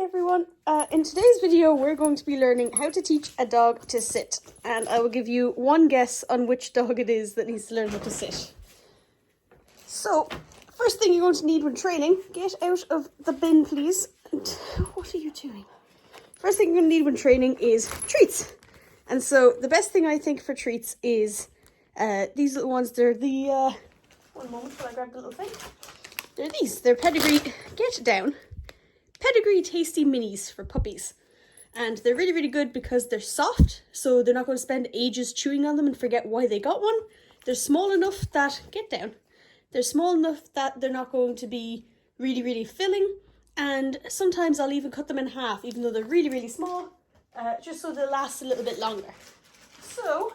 everyone. In today's video we're going to be learning how to teach a dog to sit, and I will give you one guess on which dog it is that needs to learn how to sit. So first thing you're going to need when training, get out of the bin please. And what are you doing? First thing you're going to need when training is treats. And so the best thing I think for treats is these little ones. They're the one moment while I grab the little thing. They're these. They're Pedigree, get down, Pedigree Tasty Minis for puppies. And they're really, really good because they're soft, so they're not going to spend ages chewing on them and forget why they got one. They're small enough that, get down, they're small enough that they're not going to be really, really filling. And sometimes I'll even cut them in half, even though they're really, really small, just so they'll last a little bit longer. So,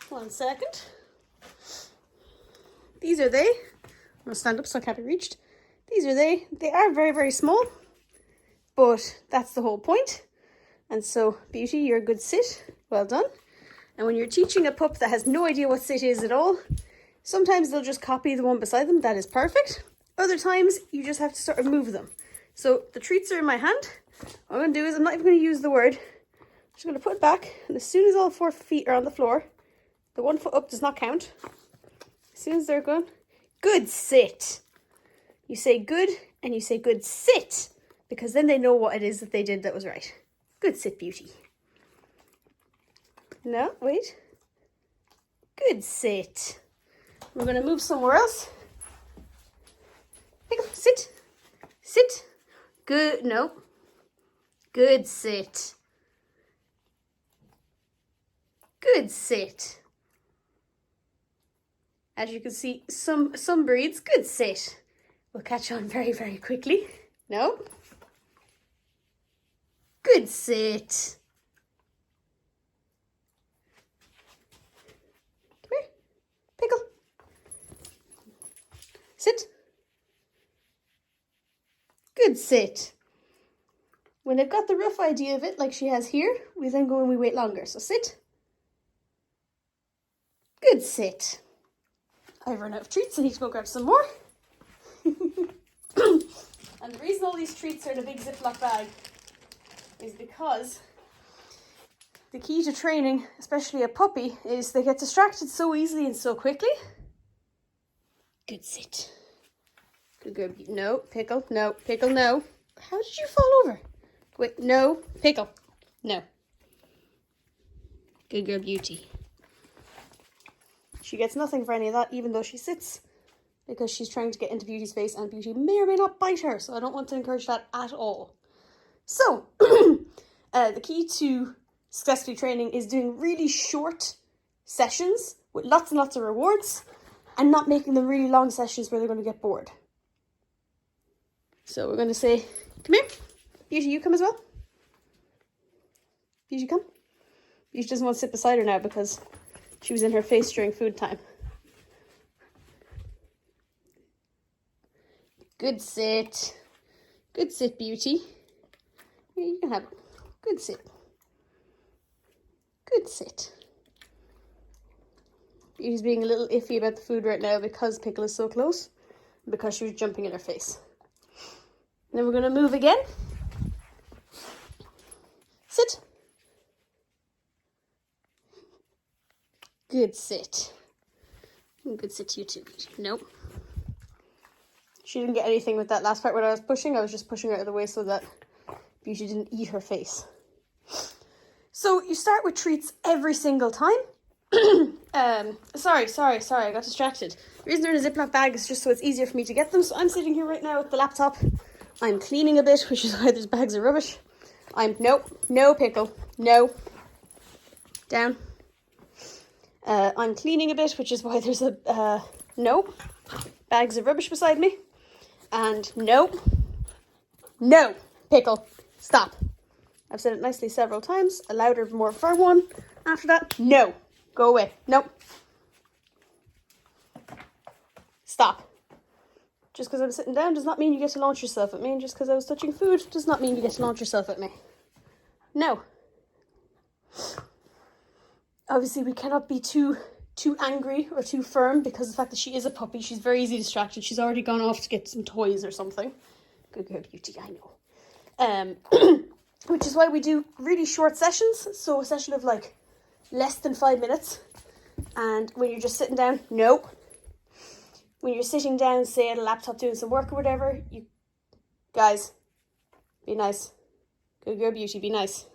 1 second. These are they. I'm going to stand up so I can't be reached. These are they. They are very, very small, but that's the whole point. And so, Beauty, you're a good sit. Well done. And when you're teaching a pup that has no idea what sit is at all, sometimes they'll just copy the one beside them. That is perfect. Other times, you just have to sort of move them. So, the treats are in my hand. What I'm going to do is, I'm not even going to use the word. I'm just going to put it back. And as soon as all 4 feet are on the floor, the 1 foot up does not count. As soon as they're gone, good sit. You say good and you say good sit, because then they know what it is that they did that was right. Good sit, Beauty. No, wait. Good sit. We're going to move somewhere else. Sit. Sit. Good. No. Good sit. Good sit. As you can see, some breeds, good sit, will catch on very, very quickly. No. Good sit. Come here. Pickle. Sit. Good sit. When they've got the rough idea of it, like she has here, we then go and we wait longer. So sit. Good sit. I've run out of treats. I need to go grab some more. And the reason all these treats are in a big Ziploc bag is because the key to training, especially a puppy, is they get distracted so easily and so quickly. Good sit. Good girl. No, Pickle. No, Pickle, no. How did you fall over? Wait, no, Pickle. No. Good girl, Beauty. She gets nothing for any of that, even though she sits, because she's trying to get into Beauty's face, and Beauty may or may not bite her, so I don't want to encourage that at all. So, the key to successfully training is doing really short sessions with lots and lots of rewards, and not making them really long sessions where they're going to get bored. So we're going to say, come here. Beauty, you come as well. Beauty, come. Beauty doesn't want to sit beside her now because she was in her face during food time. Good sit. Good sit, Beauty. Yeah, you can have it. Good sit. Good sit. Beauty's being a little iffy about the food right now because Pickle is so close, and because she was jumping in her face. And then we're going to move again. Sit. Good sit. Good sit to you too, Beauty. Nope. She didn't get anything with that last part when I was pushing. I was just pushing her out of the way so that Beauty didn't eat her face. So you start with treats every single time. Sorry, I got distracted. The reason they're in a Ziploc bag is just so it's easier for me to get them. So I'm sitting here right now with the laptop. I'm cleaning a bit, which is why there's bags of rubbish. No, Pickle. No. Down. I'm cleaning a bit, which is why there's no bags of rubbish beside me. And no, Pickle, stop. I've said it nicely several times. A louder, more firm one. After that, no, go away. Nope. Stop. Just because I'm sitting down does not mean you get to launch yourself at me. And just because I was touching food does not mean you get to launch yourself at me. No. Obviously, we cannot be too angry or too firm because of the fact that she is a puppy. She's very easily distracted. She's already gone off to get some toys or something. Good girl, Beauty, I know. which is why we do really short sessions. So a session of like less than 5 minutes. And when you're just sitting down, no. When you're sitting down, say at a laptop doing some work or whatever, you guys, be nice. Good girl, Beauty, be nice.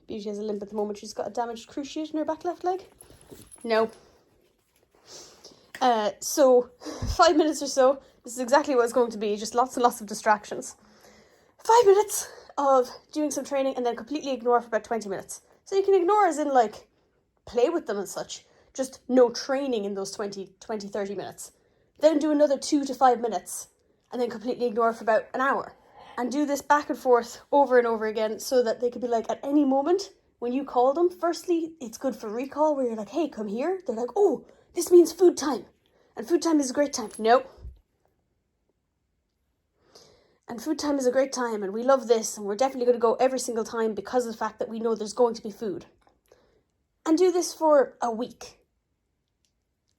Beauty has a limp at the moment. She's got a damaged cruciate in her back left leg. No. So 5 minutes or so, this is exactly what it's going to be, just lots and lots of distractions. 5 minutes of doing some training and then completely ignore for about 20 minutes. So you can ignore as in like play with them and such, just no training in those 30 minutes. Then do another 2 to 5 minutes and then completely ignore for about an hour. And do this back and forth over and over again so that they could be like, at any moment when you call them, firstly, it's good for recall where you're like, hey, come here. They're like, oh, this means food time. And food time is a great time. No. And food time is a great time and we love this and we're definitely going to go every single time because of the fact that we know there's going to be food. And do this for a week.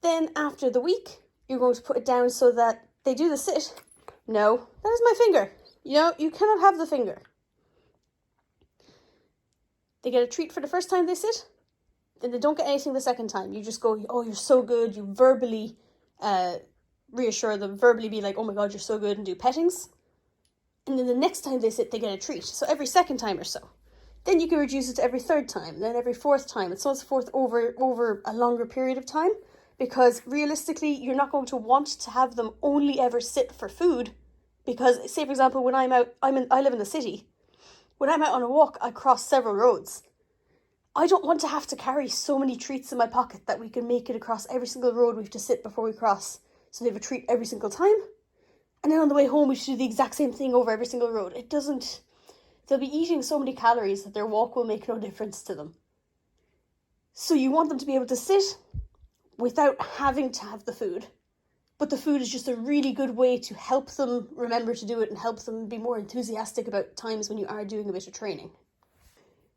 Then after the week, you're going to put it down so that they do the sit. No, that is my finger. You know, you cannot have the finger. They get a treat for the first time they sit, then they don't get anything the second time. You just go, oh, you're so good. You verbally reassure them, verbally be like, oh my God, you're so good, and do pettings. And then the next time they sit, they get a treat. So every second time or so. Then you can reduce it to every third time, then every fourth time, and so on and so forth over a longer period of time. Because realistically, you're not going to want to have them only ever sit for food. Because, say for example, when I live in the city. When I'm out on a walk, I cross several roads. I don't want to have to carry so many treats in my pocket that we can make it across every single road we have to sit before we cross. So they have a treat every single time. And then on the way home, we should do the exact same thing over every single road. It doesn't... They'll be eating so many calories that their walk will make no difference to them. So you want them to be able to sit without having to have the food. But the food is just a really good way to help them remember to do it and help them be more enthusiastic about times when you are doing a bit of training.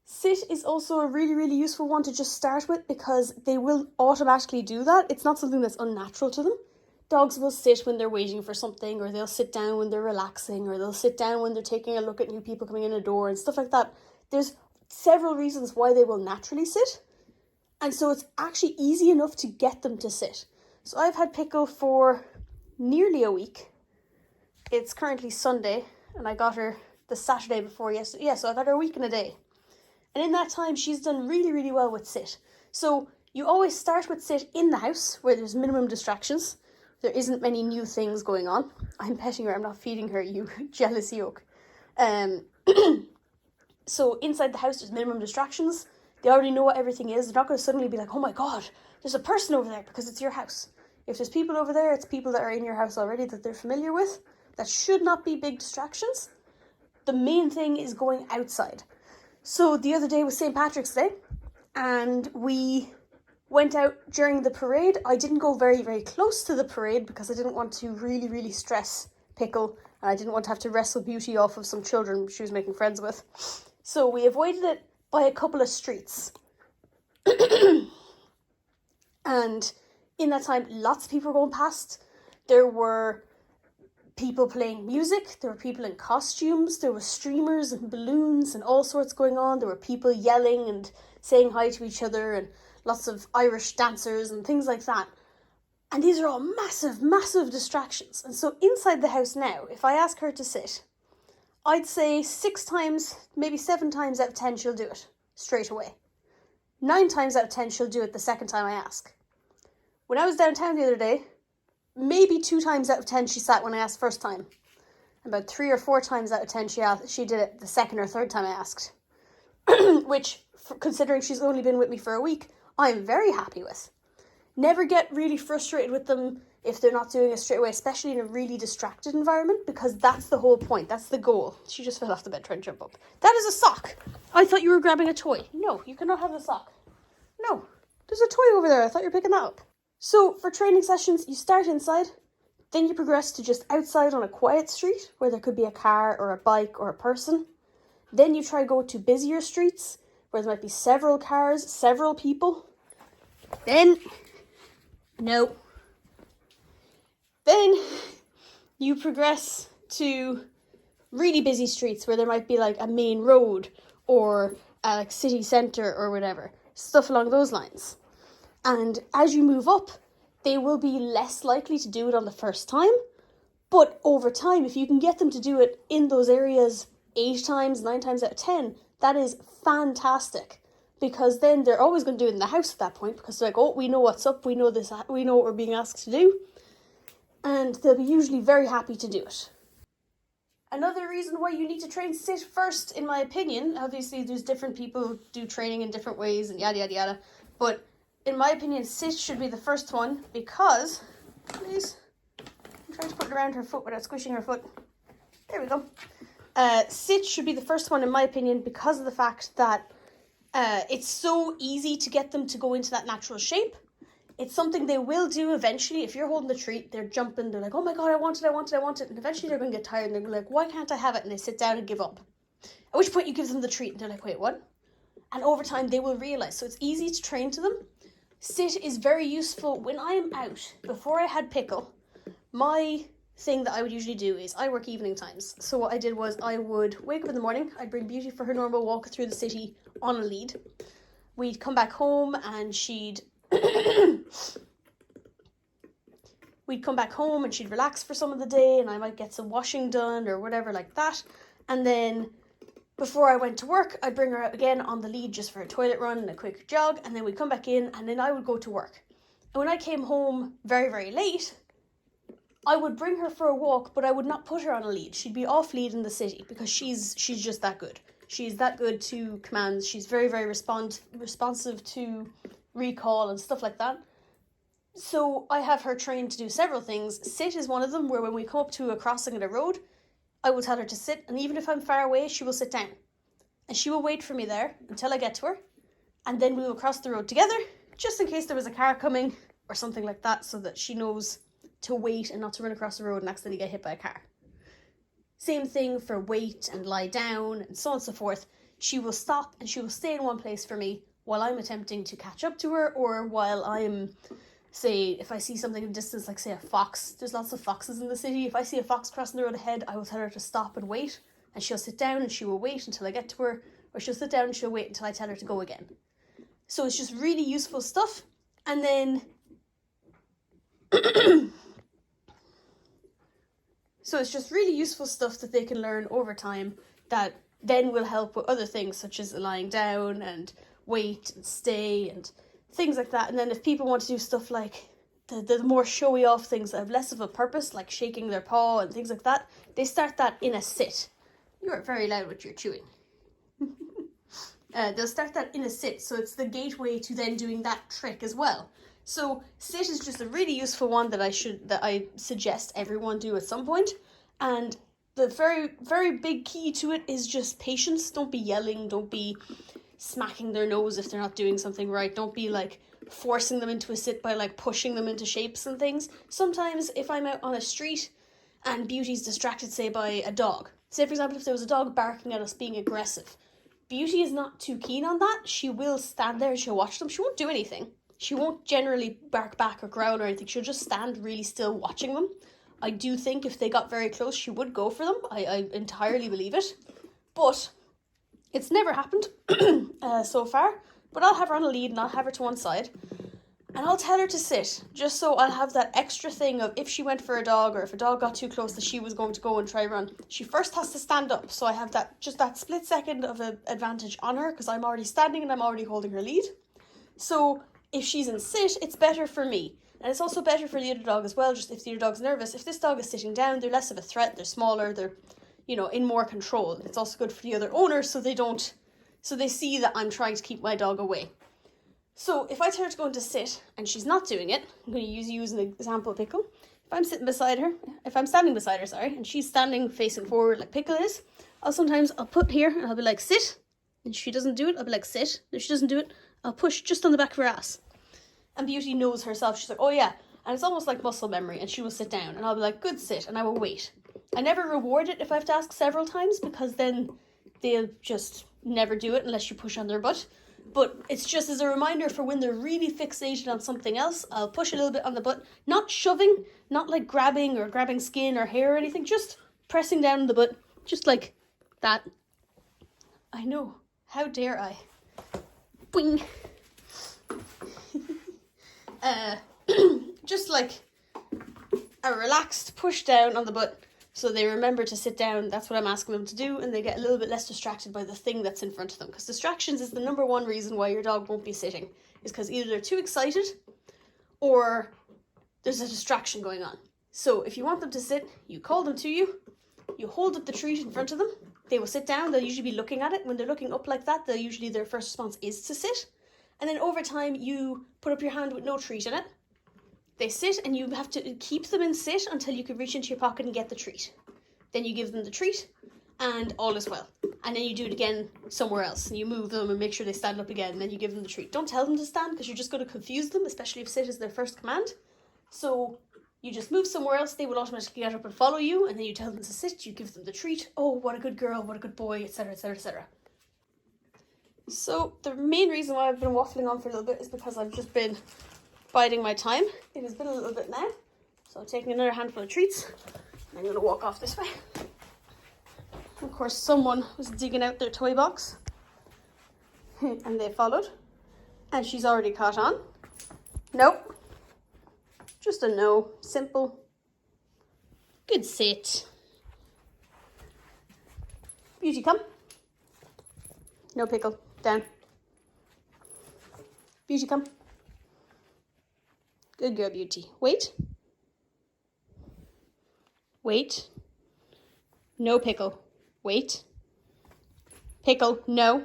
Sit is also a really, really useful one to just start with because they will automatically do that. It's not something that's unnatural to them. Dogs will sit when they're waiting for something, or they'll sit down when they're relaxing, or they'll sit down when they're taking a look at new people coming in a door and stuff like that. There's several reasons why they will naturally sit. And so it's actually easy enough to get them to sit. So I've had Pickle for nearly a week. It's currently Sunday, and I got her the Saturday before yesterday. Yeah, so I've had her a week and a day. And in that time, she's done really, really well with sit. So you always start with sit in the house, where there's minimum distractions. There isn't many new things going on. I'm petting her, I'm not feeding her, you jealous yoke. So inside the house, there's minimum distractions. They already know what everything is. They're not going to suddenly be like, oh my God, there's a person over there, because it's your house. If there's people over there, it's people that are in your house already that they're familiar with. That should not be big distractions. The main thing is going outside. So the other day was St. Patrick's Day, and we went out during the parade. I didn't go very, very close to the parade because I didn't want to really, really stress Pickle, and I didn't want to have to wrestle Beauty off of some children she was making friends with. So we avoided it by a couple of streets. And in that time, lots of people were going past. There were people playing music, there were people in costumes, there were streamers and balloons and all sorts going on. There were people yelling and saying hi to each other and lots of Irish dancers and things like that. And these are all massive, massive distractions. And so inside the house now, if I ask her to sit, I'd say 6 times, maybe 7 times out of 10 she'll do it straight away. 9 times out of 10 she'll do it the second time I ask. When I was downtown the other day, maybe 2 times out of 10 she sat when I asked first time. About 3 or 4 times out of 10 she did it the second or third time I asked. Which, considering she's only been with me for a week, I'm very happy with. Never get really frustrated with them if they're not doing it straight away, especially in a really distracted environment, because that's the whole point. That's the goal. She just fell off the bed trying to jump up. That is a sock. I thought you were grabbing a toy. No, you cannot have the sock. No, there's a toy over there. I thought you were picking that up. So for training sessions, you start inside, then you progress to just outside on a quiet street where there could be a car or a bike or a person. Then you try go to busier streets where there might be several cars, several people. Then you progress to really busy streets where there might be like a main road or a like city centre or whatever, stuff along those lines. And as you move up, they will be less likely to do it on the first time. But over time, if you can get them to do it in those areas 8 times, 9 times out of 10, that is fantastic. Because then they're always going to do it in the house at that point, because they're like, oh, we know what's up, we know this, we know what we're being asked to do. And they'll be usually very happy to do it. Another reason why you need to train sit first, in my opinion, obviously there's different people do training in different ways and yada yada yada, but in my opinion, sit should be the first one because, please, I'm trying to put it around her foot without squishing her foot. There we go. Sit should be the first one in my opinion because of the fact that it's so easy to get them to go into that natural shape. It's something they will do eventually. If you're holding the treat, they're jumping, they're like, oh my god, I want it. And eventually they're going to get tired and they're like, why can't I have it? And they sit down and give up. At which point you give them the treat and they're like, wait, what? And over time they will realise. So it's easy to train to them. Sit is very useful when I am out. Before I had Pickle, my thing that I would usually do is I work evening times. So what I did was I would wake up in the morning, I'd bring Beauty for her normal walk through the city on a lead. We'd come back home and she'd relax for some of the day and I might get some washing done or whatever like that. And then before I went to work, I'd bring her out again on the lead just for a toilet run and a quick jog, and then we'd come back in and then I would go to work. And when I came home very, very late, I would bring her for a walk, but I would not put her on a lead. She'd be off lead in the city because she's just that good. She's that good to commands. She's very, very responsive to recall and stuff like that. So I have her trained to do several things. Sit is one of them, where when we come up to a crossing of a road, I will tell her to sit, and even if I'm far away, she will sit down. And she will wait for me there until I get to her, and then we will cross the road together, just in case there was a car coming or something like that, so that she knows to wait and not to run across the road and accidentally get hit by a car. Same thing for wait and lie down and so on and so forth. She will stop and she will stay in one place for me while I'm attempting to catch up to her, or while I'm, say, if I see something in the distance, like say a fox, there's lots of foxes in the city. If I see a fox crossing the road ahead, I will tell her to stop and wait, and she'll sit down and she will wait until I get to her, or she'll sit down and she'll wait until I tell her to go again. So it's just really useful stuff. And then so it's just really useful stuff that they can learn over time that then will help with other things such as lying down and wait and stay and things like that. And then if people want to do stuff like the more showy off things that have less of a purpose, like shaking their paw and things like that, they start that in a sit. You are very loud with your chewing. They'll start that in a sit, so it's the gateway to then doing that trick as well. So sit is just a really useful one that I suggest everyone do at some point. And the very, very big key to it is just patience. Don't be yelling, don't be smacking their nose if they're not doing something right. Don't be like forcing them into a sit by like pushing them into shapes and things. Sometimes if I'm out on a street and Beauty's distracted, say, by a dog. Say, for example, if there was a dog barking at us being aggressive. Beauty is not too keen on that. She will stand there and she'll watch them. She won't do anything. She won't generally bark back or growl or anything. She'll just stand really still watching them. I do think if they got very close, she would go for them. I entirely believe it. But it's never happened so far. But I'll have her on a lead and I'll have her to one side. And I'll tell her to sit, just so I'll have that extra thing of if she went for a dog or if a dog got too close that she was going to go and try run. She first has to stand up, so I have that just that split second of an advantage on her because I'm already standing and I'm already holding her lead. So if she's in sit, it's better for me. And it's also better for the other dog as well, just if the other dog's nervous. If this dog is sitting down, they're less of a threat, they're smaller, they're, in more control. It's also good for the other owner so they see that I'm trying to keep my dog away. So if I tell her to go into sit and she's not doing it, I'm going to use you as an example, Pickle. If I'm standing beside her, and she's standing facing forward like Pickle is, I'll put here and I'll be like, sit. And if she doesn't do it, I'll be like, sit. And if she doesn't do it, I'll push just on the back of her ass. And Beauty knows herself. She's like, oh yeah. And it's almost like muscle memory. And she will sit down and I'll be like, good sit. And I will wait. I never reward it if I have to ask several times because then they'll just never do it unless you push on their butt. But it's just as a reminder for when they're really fixated on something else, I'll push a little bit on the butt. Not shoving, not like grabbing skin or hair or anything, just pressing down on the butt Just like that. I know. How dare I? Boing. Just like a relaxed push down on the butt so they remember to sit down. That's what I'm asking them to do, and they get a little bit less distracted by the thing that's in front of them, because distractions is the number one reason why your dog won't be sitting, is because either they're too excited or there's a distraction going on. So if you want them to sit, you call them to you, you hold up the treat in front of them, they will sit down. They'll usually be looking at it. When they're looking up like that, their first response is to sit. And then over time, you put up your hand with no treat in it. They sit, and you have to keep them in sit until you can reach into your pocket and get the treat. Then you give them the treat, and all is well. And then you do it again somewhere else, and you move them and make sure they stand up again, and then you give them the treat. Don't tell them to stand, because you're just going to confuse them, especially if sit is their first command. So you just move somewhere else, they will automatically get up and follow you, and then you tell them to sit, you give them the treat. Oh, what a good girl, what a good boy, etc, etc, etc. So the main reason why I've been waffling on for a little bit is because I've just been biding my time. It has been a little bit now, so I'm taking another handful of treats, and I'm going to walk off this way. Of course, someone was digging out their toy box, and they followed, and she's already caught on. Nope. Just a no. Simple. Good sit. Beauty, come. No pickle. Down. Beauty, come. Good girl, Beauty. Wait. Wait. No pickle. Wait. Pickle. No.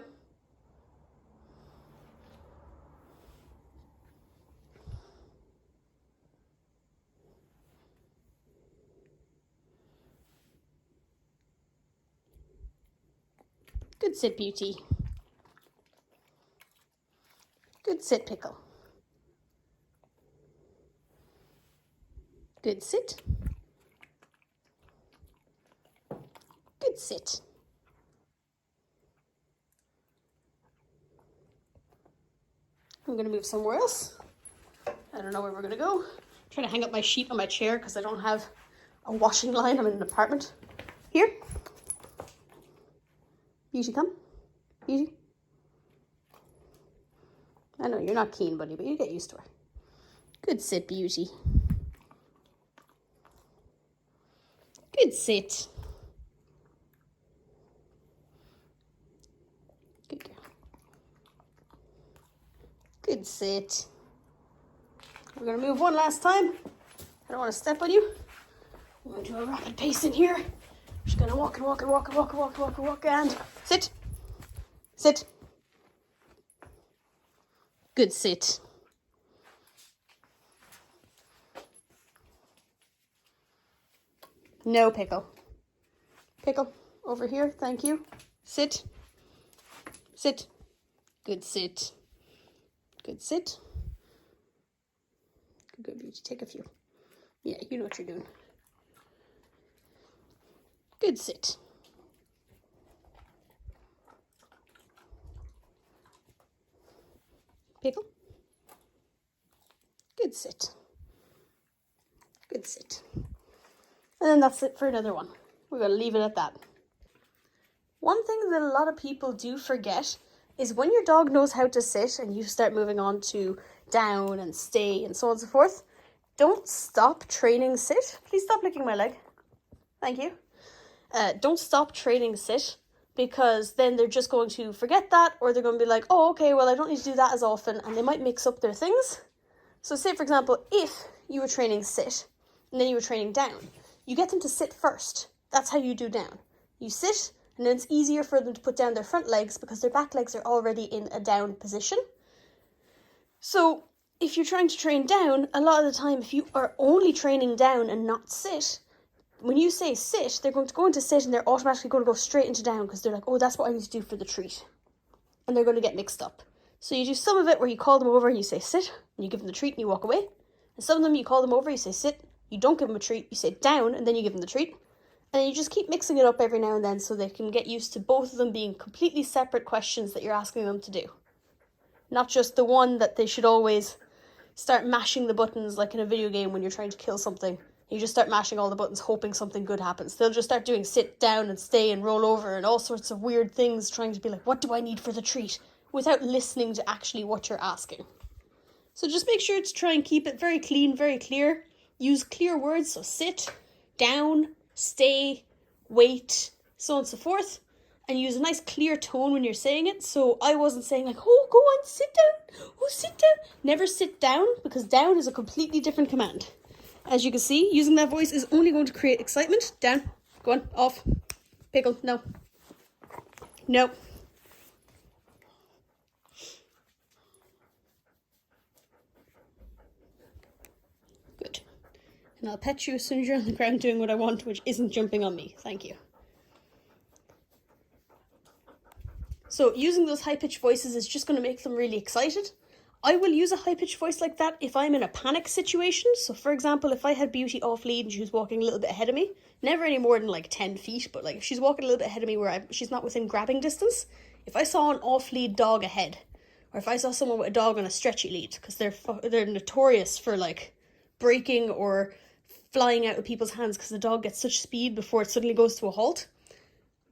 Good sit, Beauty. Good sit, Pickle. Good sit. Good sit. I'm going to move somewhere else. I don't know where we're going to go. I'm trying to hang up my sheet on my chair because I don't have a washing line. I'm in an apartment. Here. Beauty, come. Beauty. I know you're not keen, buddy, but you get used to her. Good sit, Beauty. Good sit. Good girl. Good sit. We're going to move one last time. I don't want to step on you. I'm going to do a rapid pace in here. I'm just going to walk and walk and walk and walk and walk and walk and walk and sit. Sit. Good sit. No pickle. Pickle, over here, thank you. Sit. Sit. Good sit. Good sit. Good, Beauty. Take a few. Yeah, you know what you're doing. Good sit. Pickle. Good sit. Good sit. And then that's it for another one. We're going to leave it at that. One thing that a lot of people do forget is when your dog knows how to sit and you start moving on to down and stay and so on and so forth, don't stop training sit. Please stop licking my leg. Thank you. Don't stop training sit, because then they're just going to forget that, or they're going to be like, oh, okay, well, I don't need to do that as often, and they might mix up their things. So say, for example, if you were training sit and then you were training down, you get them to sit first. That's how you do down. You sit, and then it's easier for them to put down their front legs because their back legs are already in a down position. So if you're trying to train down, a lot of the time, if you are only training down and not sit, when you say sit, they're going to go into sit and they're automatically going to go straight into down because they're like, oh, that's what I need to do for the treat. And they're going to get mixed up. So you do some of it where you call them over and you say sit, and you give them the treat and you walk away. And some of them you call them over, you say sit, you don't give them a treat, you say down, and then you give them the treat. And then you just keep mixing it up every now and then so they can get used to both of them being completely separate questions that you're asking them to do. Not just the one that they should always start mashing the buttons like in a video game when you're trying to kill something You just start mashing all the buttons, hoping something good happens. They'll just start doing sit down and stay and roll over and all sorts of weird things, trying to be like, what do I need for the treat? Without listening to actually what you're asking. So just make sure to try and keep it very clean, very clear. Use clear words, so sit, down, stay, wait, so on and so forth. And use a nice clear tone when you're saying it. So I wasn't saying like, oh, go on, sit down. Oh, sit down. Never sit down, because down is a completely different command. As you can see, using that voice is only going to create excitement. Down. Go on. Off. Pickle. No. No. Good. And I'll pet you as soon as you're on the ground doing what I want, which isn't jumping on me. Thank you. So using those high-pitched voices is just going to make them really excited. I will use a high-pitched voice like that if I'm in a panic situation. So for example, if I had Beauty off lead and she was walking a little bit ahead of me, never any more than like 10 feet, but like if she's walking a little bit ahead of me where she's not within grabbing distance, if I saw an off lead dog ahead, or if I saw someone with a dog on a stretchy lead, because they're notorious for like breaking or flying out of people's hands because the dog gets such speed before it suddenly goes to a halt,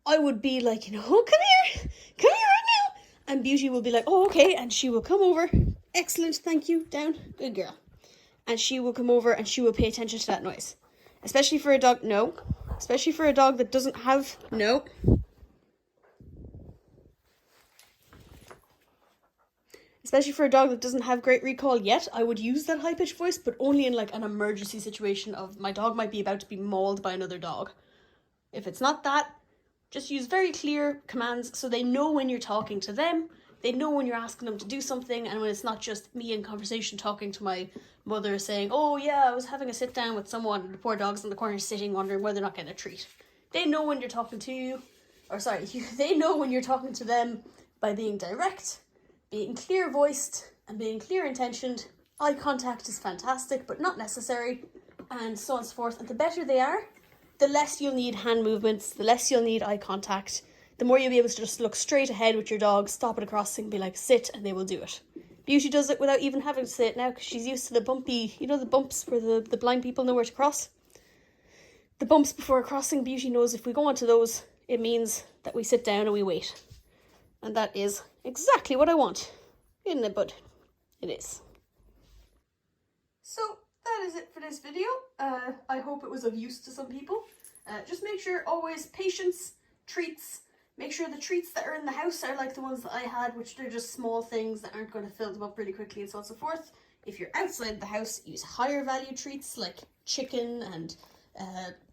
I would be like, you know, oh, come here right now. And Beauty will be like, oh, okay. And she will come over. Excellent, thank you, down, good girl. And she will come over and she will pay attention to that noise. Especially for a dog, no. Especially for a dog that doesn't have, no. Especially for a dog that doesn't have great recall yet, I would use that high-pitched voice, but only in like an emergency situation of my dog might be about to be mauled by another dog. If it's not that, just use very clear commands so they know when you're talking to them, they know when you're asking them to do something, and when it's not just me in conversation talking to my mother saying, oh yeah, I was having a sit down with someone and the poor dog's in the corner sitting wondering whether they're not getting a treat. They know when you're talking to you, they know when you're talking to them by being direct, being clear voiced, and being clear intentioned. Eye contact is fantastic, but not necessary, and so on and so forth. And the better they are, the less you'll need hand movements, the less you'll need eye contact, the more you'll be able to just look straight ahead with your dog, stop at a crossing, be like, sit, and they will do it. Beauty does it without even having to say it now, because she's used to the bumpy, you know, the bumps where the blind people know where to cross? The bumps before a crossing, Beauty knows if we go onto those, it means that we sit down and we wait. And that is exactly what I want, isn't it, bud? It is. So that is it for this video. I hope it was of use to some people. Just make sure always patience, treats. Make sure the treats that are in the house are like the ones that I had, which they're just small things that aren't going to fill them up really quickly and so on and so forth. If you're outside the house, use higher value treats like chicken and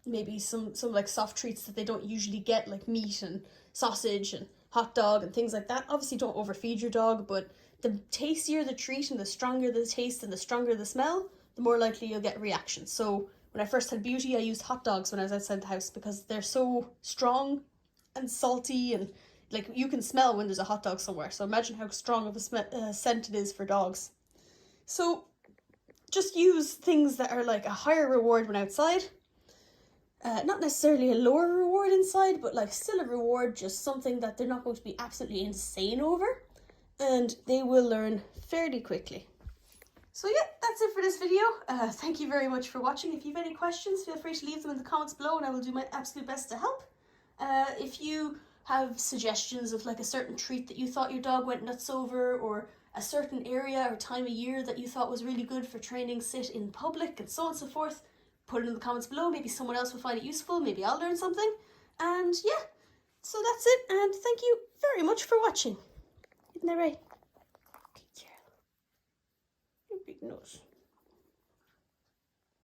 maybe some like soft treats that they don't usually get, like meat and sausage and hot dog and things like that. Obviously don't overfeed your dog, but the tastier the treat and the stronger the taste and the stronger the smell, the more likely you'll get reactions. So when I first had Beauty, I used hot dogs when I was outside the house because they're so strong and salty, and like you can smell when there's a hot dog somewhere. So imagine how strong of a scent it is for dogs. So just use things that are like a higher reward when outside. Not necessarily a lower reward inside, but like still a reward, just something that they're not going to be absolutely insane over, and they will learn fairly quickly. So yeah, that's it for this video. Thank you very much for watching. If you have any questions, feel free to leave them in the comments below and I will do my absolute best to help. If you have suggestions of like a certain treat that you thought your dog went nuts over, or a certain area or time of year that you thought was really good for training sit in public and so on and so forth, put it in the comments below. Maybe someone else will find it useful, maybe I'll learn something. And yeah, so that's it, and thank you very much for watching. Isn't that right? Good girl. Your big nose.